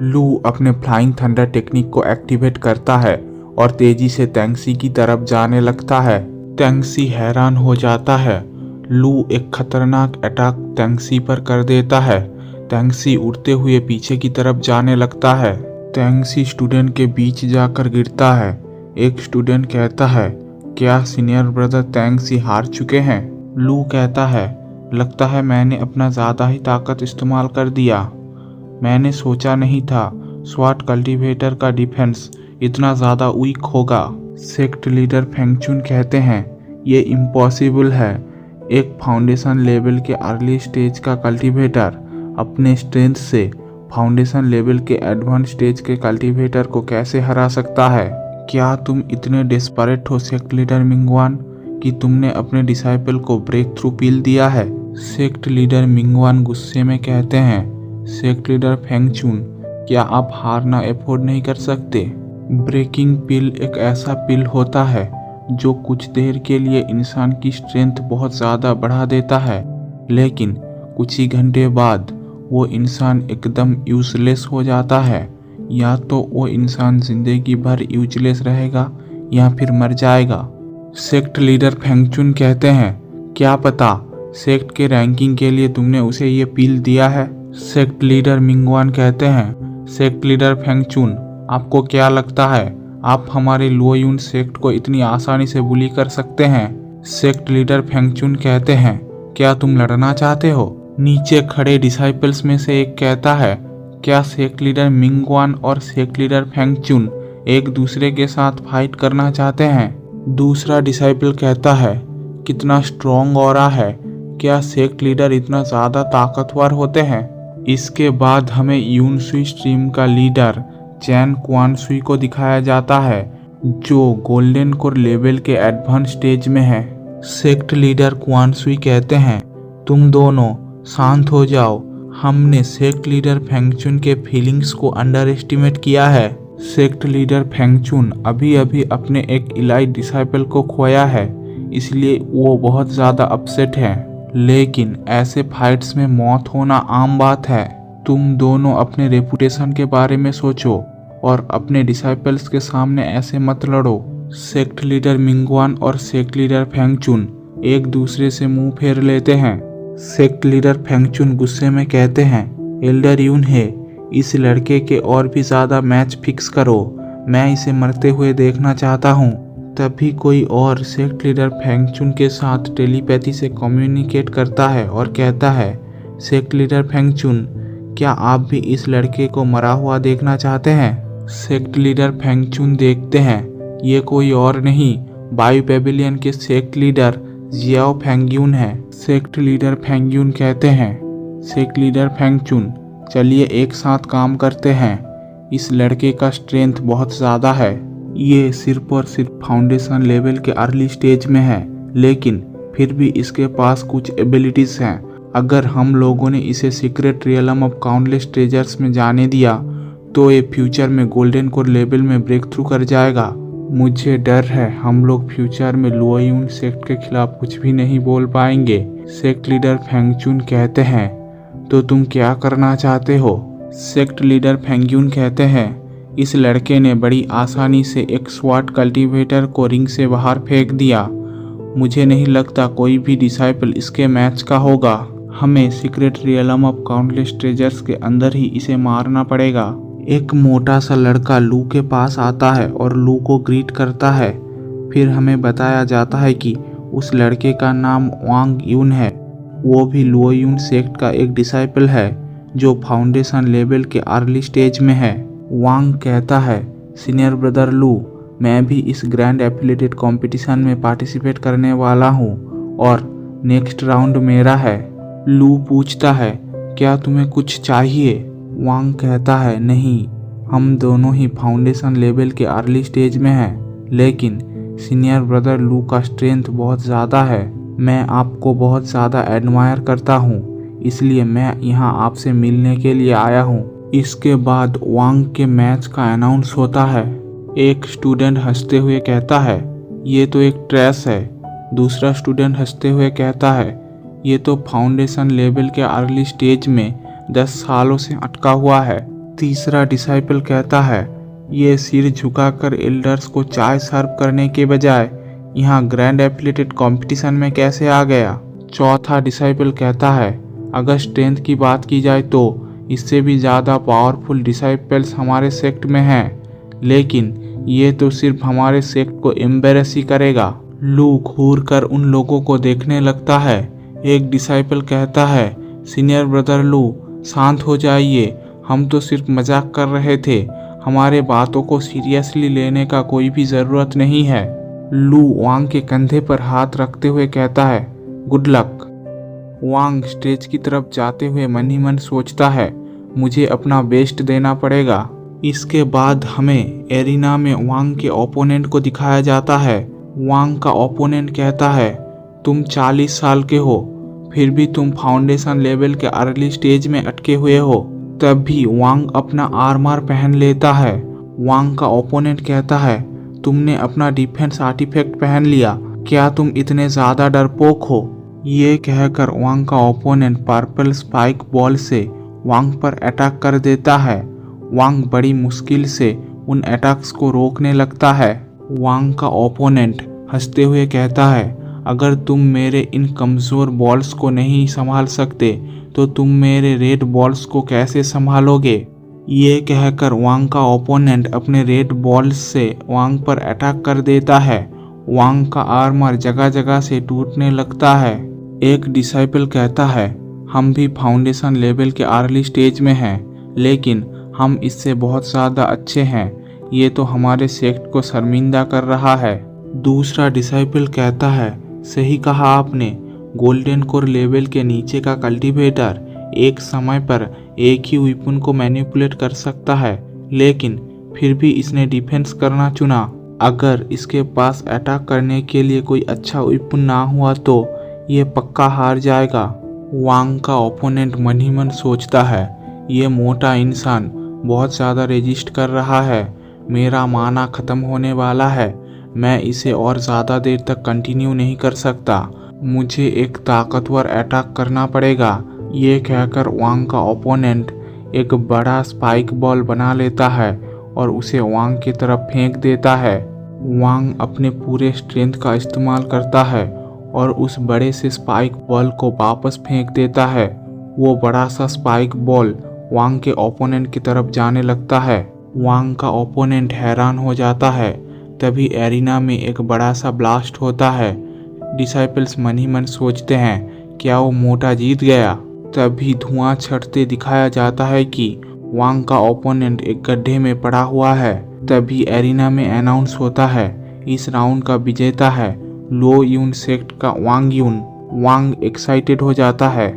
लू अपने flying thunder technique को एक्टिवेट करता है और तेजी से तेंगसी की तरफ जाने लगता है। तेंगसी हैरान हो जाता है। लू एक खतरनाक अटैक तेंगसी पर कर देता है। तेंगसी उड़ते हुए पीछे की तरफ जाने लगता है। तेंगसी स्टूडेंट के बीच जाकर गिरता है। एक स्टूडेंट कहता है, क्या सीनियर ब्रदर तेंगसी हार चुके हैं? लू कहता है, लगता है मैंने अपना ज़्यादा ही ताकत इस्तेमाल कर दिया। मैंने सोचा नहीं था स्वाट कल्टीवेटर का डिफेंस इतना ज़्यादा वीक होगा। सेक्ट लीडर फेंगचुन कहते हैं, ये इम्पॉसिबल है। एक फाउंडेशन लेवल के अर्ली स्टेज का कल्टीवेटर अपने स्ट्रेंथ से फाउंडेशन लेवल के एडवांस स्टेज के कल्टीवेटर को कैसे हरा सकता है? क्या तुम इतने डेस्परेट हो सेक्ट लीडर मिंगवान कि तुमने अपने डिसाइपल को ब्रेक थ्रू पील दिया है? सेक्ट लीडर मिंगवान गुस्से में कहते हैं, सेक्ट लीडर फेंगचुन, क्या आप हारना अफोर्ड नहीं कर सकते? ब्रेकिंग पिल एक ऐसा पिल होता है जो कुछ देर के लिए इंसान की स्ट्रेंथ बहुत ज़्यादा बढ़ा देता है, लेकिन कुछ ही घंटे बाद वो इंसान एकदम यूजलेस हो जाता है। या तो वो इंसान जिंदगी भर यूजलेस रहेगा या फिर मर जाएगा। सेक्ट लीडर फेंगचुन कहते हैं, क्या पता सेक्ट के रैंकिंग के लिए तुमने उसे ये पील दिया है? सेक्ट लीडर मिंगवान कहते हैं, सेक्ट लीडर फेंगचुन, आपको क्या लगता है आप हमारे लुओयुन सेक्ट को इतनी आसानी से बुली कर सकते हैं? सेक्ट लीडर फेंगचुन कहते हैं, क्या तुम लड़ना चाहते हो? नीचे खड़े डिसाइपल्स में से एक कहता है, क्या सेक्ट लीडर मिंगवान और सेक्ट लीडर फेंगचुन एक दूसरे के साथ फाइट करना चाहते हैं? दूसरा डिसाइपल कहता है, कितना स्ट्रॉन्ग ऑरा है, क्या सेक्ट लीडर इतना ज़्यादा ताकतवर होते हैं? इसके बाद हमें यूनसुई स्ट्रीम का लीडर चैन क्वानसुई को दिखाया जाता है, जो गोल्डन कोर लेवल के एडवांस स्टेज में है। सेक्ट लीडर क्वानसुई कहते हैं, तुम दोनों शांत हो जाओ, हमने सेक्ट लीडर फेंगचुन के फीलिंग्स को अंडर एस्टिमेट किया है। सेक्ट लीडर फेंगचुन अभी अभी अपने एक इलाइट डिसाइपल को खोया है, इसलिए वो बहुत ज़्यादा अपसेट है। लेकिन ऐसे फाइट्स में मौत होना आम बात है। तुम दोनों अपने रेपुटेशन के बारे में सोचो और अपने डिसाइपल्स के सामने ऐसे मत लड़ो। सेक्ट लीडर मिंगवान और सेक्ट लीडर फेंगचुन एक दूसरे से मुंह फेर लेते हैं। सेक्ट लीडर फेंगचुन गुस्से में कहते हैं, एल्डर यून है, इस लड़के के और भी ज़्यादा मैच फिक्स करो, मैं इसे मरते हुए देखना चाहता हूँ। तभी कोई और सेक्ट लीडर फेंगचुन के साथ टेलीपैथी से कम्युनिकेट करता है और कहता है, सेक्ट लीडर फेंगचुन, क्या आप भी इस लड़के को मरा हुआ देखना चाहते हैं? सेक्ट लीडर फेंगचुन देखते हैं, ये कोई और नहीं बायो पेविलियन के सेक्ट लीडर जियाओ फेंगयून है। सेक्ट लीडर फेंगयून कहते हैं, सेक्ट लीडर फेंगचुन, चलिए एक साथ काम करते हैं। इस लड़के का स्ट्रेंथ बहुत ज़्यादा है, ये सिर्फ और सिर्फ फाउंडेशन लेवल के अर्ली स्टेज में है, लेकिन फिर भी इसके पास कुछ एबिलिटीज़ हैं। अगर हम लोगों ने इसे secret realm of countless treasures में जाने दिया तो ये फ्यूचर में गोल्डन कोर लेवल में ब्रेक थ्रू कर जाएगा। मुझे डर है हम लोग फ्यूचर में लुओयुन सेक्ट के खिलाफ कुछ भी नहीं बोल पाएंगे। सेक्ट लीडर फेंगचुन कहते हैं, तो तुम क्या करना चाहते हो? सेक्ट लीडर फेंगयून कहते हैं, इस लड़के ने बड़ी आसानी से एक स्वाट कल्टीवेटर को रिंग से बाहर फेंक दिया। मुझे नहीं लगता कोई भी डिसाइपल इसके मैच का होगा। हमें secret realm of countless treasures के अंदर ही इसे मारना पड़ेगा। एक मोटा सा लड़का लू के पास आता है और लू को ग्रीट करता है। फिर हमें बताया जाता है कि उस लड़के का नाम वांग यून है। वो भी लुओयुन सेक्ट का एक डिसाइपल है जो फाउंडेशन लेवल के अर्ली स्टेज में है। वांग कहता है, सीनियर ब्रदर लू, मैं भी इस ग्रैंड एफिलिएटेड कंपटीशन में पार्टिसिपेट करने वाला हूँ और नेक्स्ट राउंड मेरा है। लू पूछता है, क्या तुम्हें कुछ चाहिए? वांग कहता है, नहीं, हम दोनों ही फाउंडेशन लेवल के अर्ली स्टेज में हैं, लेकिन सीनियर ब्रदर लू का स्ट्रेंथ बहुत ज़्यादा है। मैं आपको बहुत ज़्यादा एडमायर करता हूँ, इसलिए मैं यहाँ आपसे मिलने के लिए आया हूँ। इसके बाद वांग के मैच का अनाउंस होता है। एक स्टूडेंट हंसते हुए कहता है, ये तो एक ट्रेस है। दूसरा स्टूडेंट हंसते हुए कहता है, ये तो फाउंडेशन लेवल के अर्ली स्टेज में 10 सालों से अटका हुआ है। तीसरा डिसाइपल कहता है, ये सिर झुकाकर एल्डर्स को चाय सर्व करने के बजाय यहाँ ग्रैंड एफिलिएटेड कंपटीशन में कैसे आ गया। चौथा डिसाइपल कहता है, अगर स्ट्रेंथ की बात की जाए तो इससे भी ज़्यादा पावरफुल डिसाइपल्स हमारे सेक्ट में हैं, लेकिन ये तो सिर्फ हमारे सेक्ट को एम्बेरस ही करेगा। लू घूर कर उन लोगों को देखने लगता है। एक डिसाइपल कहता है, सीनियर ब्रदर लू, शांत हो जाइए, हम तो सिर्फ मजाक कर रहे थे, हमारे बातों को सीरियसली लेने का कोई भी ज़रूरत नहीं है। लू वांग के कंधे पर हाथ रखते हुए कहता है, गुड लक। वांग स्टेज की तरफ जाते हुए मन ही मन सोचता है, मुझे अपना बेस्ट देना पड़ेगा। इसके बाद हमें एरिना में वांग के ओपोनेंट को दिखाया जाता है। वांग का ओपोनेंट कहता है, तुम 40 साल के हो, फिर भी तुम फाउंडेशन लेवल के अर्ली स्टेज में अटके हुए हो। तब भी वांग अपना आर्मर पहन लेता है। वांग का ओपोनेंट कहता है, तुमने अपना डिफेंस आर्टिफैक्ट पहन लिया, क्या तुम इतने ज़्यादा डरपोक हो। ये कहकर वांग का ओपोनेंट पर्पल स्पाइक बॉल से वांग पर अटैक कर देता है। वांग बड़ी मुश्किल से उन अटैक्स को रोकने लगता है। वांग का ओपोनेंट हंसते हुए कहता है, अगर तुम मेरे इन कमज़ोर बॉल्स को नहीं संभाल सकते तो तुम मेरे रेड बॉल्स को कैसे संभालोगे। ये कहकर वांग का ओपोनेंट अपने रेड बॉल्स से वांग पर अटैक कर देता है। वांग का आर्मर जगह जगह से टूटने लगता है। एक डिसाइपल कहता है, हम भी फाउंडेशन लेवल के अर्ली स्टेज में हैं, लेकिन हम इससे बहुत ज़्यादा अच्छे हैं, ये तो हमारे सेक्ट को शर्मिंदा कर रहा है। दूसरा डिसाइपल कहता है, सही कहा आपने, गोल्डन कोर लेवल के नीचे का कल्टीवेटर एक समय पर एक ही वेपन को मैनिपुलेट कर सकता है, लेकिन फिर भी इसने डिफेंस करना चुना। अगर इसके पास अटैक करने के लिए कोई अच्छा वेपन ना हुआ तो ये पक्का हार जाएगा। वांग का ओपोनेंट मन ही मन सोचता है, ये मोटा इंसान बहुत ज़्यादा रेजिस्ट कर रहा है, मेरा माना ख़त्म होने वाला है, मैं इसे और ज़्यादा देर तक कंटिन्यू नहीं कर सकता, मुझे एक ताकतवर अटैक करना पड़ेगा। ये कहकर वांग का ओपोनेंट एक बड़ा स्पाइक बॉल बना लेता है और उसे वांग की तरफ फेंक देता है। वांग अपने पूरे स्ट्रेंथ का इस्तेमाल करता है और उस बड़े से स्पाइक बॉल को वापस फेंक देता है। वो बड़ा सा स्पाइक बॉल वांग के ओपोनेंट की तरफ जाने लगता है। वांग का ओपोनेंट हैरान हो जाता है। तभी एरिना में एक बड़ा सा ब्लास्ट होता है। डिसाइपल्स मन ही मन सोचते हैं, क्या वो मोटा जीत गया। तभी धुआं छटते दिखाया जाता है कि वांग का ओपोनेंट एक गड्ढे में पड़ा हुआ है। तभी एरिना में अनाउंस होता है, इस राउंड का विजेता है लो यून सेक्ट का वांग यून। वांग एक्साइटेड हो जाता है।